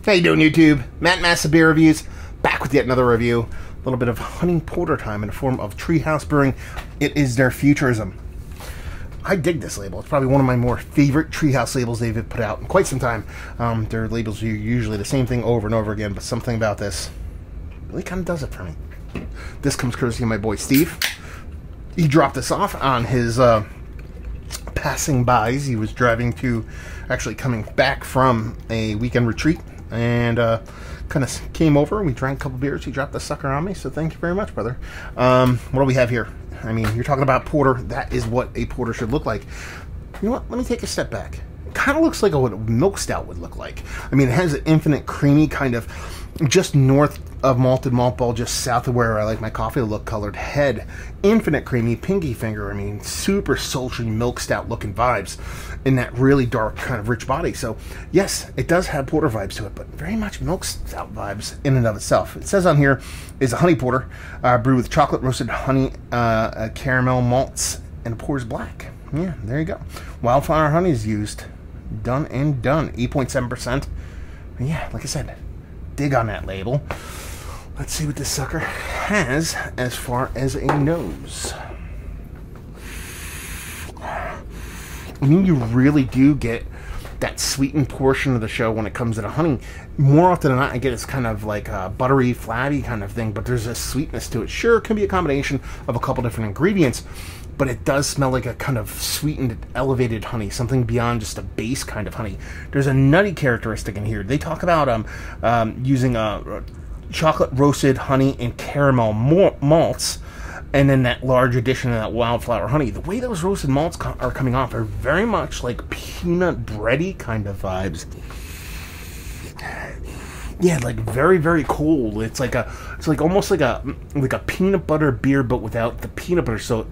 How you doing, YouTube? Matt Massa Beer Reviews, back with yet another review. A little bit of honey porter time in the form of Treehouse Brewing. It is their Futurism. I dig this label. It's probably one of my more favorite Treehouse labels they've put out in quite some time. Their labels are usually the same thing over and over again, but something about this really kind of does it for me. This comes courtesy of my boy Steve. He dropped this off on his passing bys. He was driving to, actually coming back from a weekend retreat, and kind of came over. We drank a couple beers. He dropped the sucker on me, so thank you very much, brother. What do we have here? I mean, you're talking about porter. That is what a porter should look like. You know what? Let me take a step back. It kind of looks like what a milk stout would look like. I mean, it has an infinite creamy kind of just north of malted malt ball, just south of where I like my coffee to look, colored head. Infinite creamy, pinky finger. I mean, super sultry milk stout looking vibes in that really dark kind of rich body. So yes, it does have porter vibes to it, but very much milk stout vibes in and of itself. It says on here is a honey porter brewed with chocolate roasted honey, caramel malts, and pours black. Yeah, there you go. Wildflower honey is used. Done and done. 8.7%. Yeah, like I said, dig on that label. Let's see what this sucker has as far as a nose. I mean, you really do get that sweetened portion of the show when it comes to the honey. More often than not, I get it's kind of like a buttery, flabby kind of thing, but there's a sweetness to it. Sure, it can be a combination of a couple different ingredients, but it does smell like a kind of sweetened, elevated honey, something beyond just a base kind of honey. There's a nutty characteristic in here. They talk about using chocolate roasted honey and caramel malts, and then that large addition of that wildflower honey. The way those roasted malts are coming off are very much like peanut bready kind of vibes. Yeah, like very, very cold. It's like almost like a peanut butter beer, but without the peanut butter. So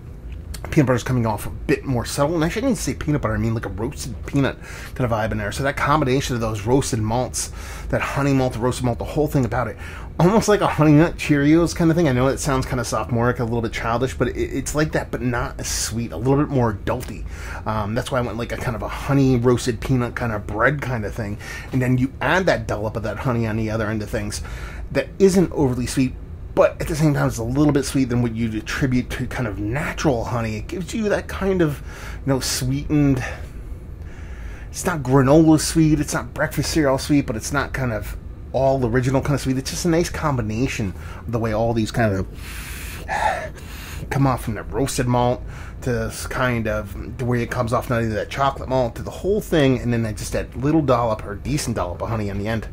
peanut butter's coming off a bit more subtle, and I shouldn't even say peanut butter, I mean like a roasted peanut kind of vibe in there. So that combination of those roasted malts, that honey malt, the roasted malt, the whole thing about it, almost like a Honey Nut Cheerios kind of thing. I know it sounds kind of sophomoric, a little bit childish, but it's like that, but not as sweet, a little bit more adulty. That's why I went like a kind of a honey roasted peanut kind of bread kind of thing, and then you add that dollop of that honey on the other end of things that isn't overly sweet, but at the same time, it's a little bit sweet than what you'd attribute to kind of natural honey. It gives you that kind of, sweetened. It's not granola sweet. It's not breakfast cereal sweet, but it's not kind of all original kind of sweet. It's just a nice combination of the way all these kind of come off from the roasted malt to this kind of the way it comes off, not only that chocolate malt to the whole thing, and then just that little dollop or decent dollop of honey on the end.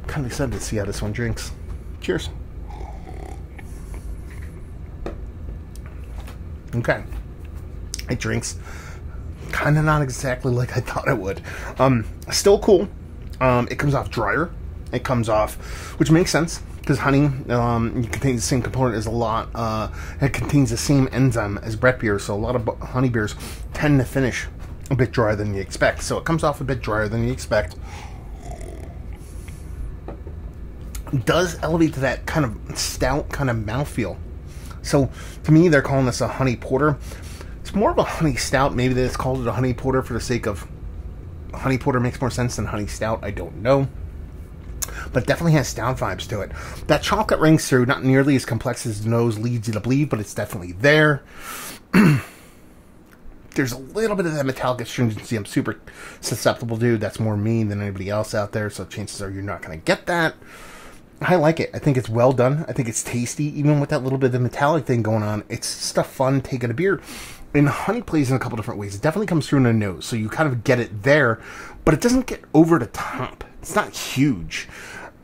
I'm kind of excited to see how this one drinks. Cheers. Okay, it drinks kind of not exactly like I thought it would. Still cool. It comes off drier. It comes off, which makes sense because honey contains the same component as a lot. It contains the same enzyme as Brett beer, so a lot of honey beers tend to finish a bit drier than you expect. So it comes off a bit drier than you expect. It does elevate to that kind of stout kind of mouthfeel. So, to me, they're calling this a honey porter. It's more of a honey stout. Maybe they just called it a honey porter for the sake of honey porter makes more sense than honey stout. I don't know. But it definitely has stout vibes to it. That chocolate rings through, not nearly as complex as the nose leads you to believe, but it's definitely there. There's a little bit of that metallic astringency I'm super susceptible to. That's more me than anybody else out there, so chances are you're not going to get that. I like it. I think it's well done. I think it's tasty, even with that little bit of the metallic thing going on. It's just a fun take of a beer. And honey plays in a couple different ways. It definitely comes through in the nose, so you kind of get it there, but it doesn't get over the top. It's not huge.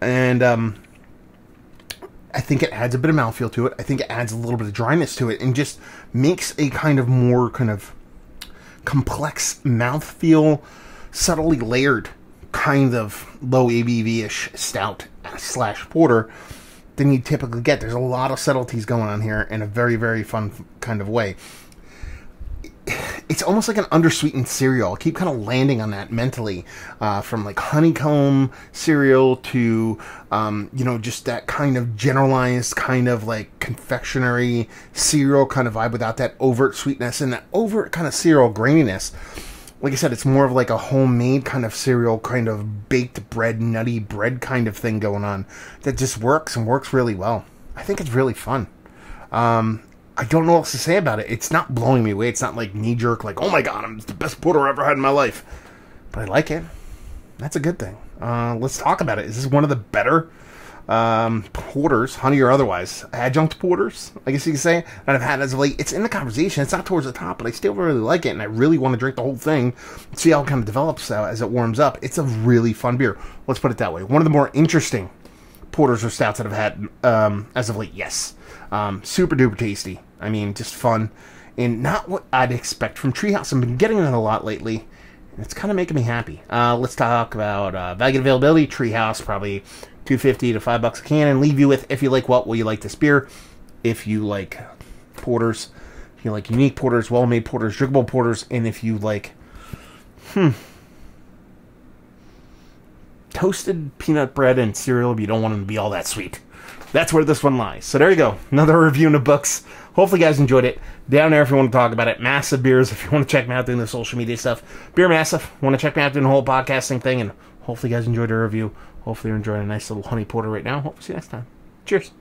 And I think it adds a bit of mouthfeel to it. I think it adds a little bit of dryness to it and just makes a kind of more kind of complex mouthfeel, subtly layered kind of low ABV-ish stout / porter than you typically get. There's a lot of subtleties going on here in a very, very fun kind of way. It's almost like an undersweetened cereal. I keep kind of landing on that mentally, from like honeycomb cereal to, just that kind of generalized kind of like confectionery cereal kind of vibe without that overt sweetness and that overt kind of cereal graininess. like I said, it's more of like a homemade kind of cereal, kind of baked bread, nutty bread kind of thing going on that just works and works really well. I think it's really fun. I don't know what else to say about it. It's not blowing me away. It's not like knee-jerk, like, oh my god, it's the best porter I've ever had in my life. But I like it. That's a good thing. Let's talk about it. Is this one of the better porters, honey or otherwise, adjunct porters, I guess you could say, that I've had as of late? It's in the conversation. It's not towards the top, but I still really like it, and I really want to drink the whole thing, see how it kind of develops as it warms up. It's a really fun beer. Let's put it that way. One of the more interesting porters or stouts that I've had as of late, yes. Super duper tasty. I mean, just fun, and not what I'd expect from Treehouse. I've been getting it a lot lately, and it's kind of making me happy. Let's talk about value and availability. Treehouse, probably $2.50 to $5 a can, and leave you with, if you like what, will you like this beer? If you like porters, if you like unique porters, well-made porters, drinkable porters, and if you like, toasted peanut bread and cereal, but you don't want them to be all that sweet. That's where this one lies. So there you go. Another review in the books. Hopefully you guys enjoyed it. Down there if you want to talk about it. Massive Beers if you want to check me out doing the social media stuff. Beer Massive. Want to check me out doing the whole podcasting thing. And hopefully you guys enjoyed the review. Hopefully you're enjoying a nice little honey porter right now. Hope to see you next time. Cheers.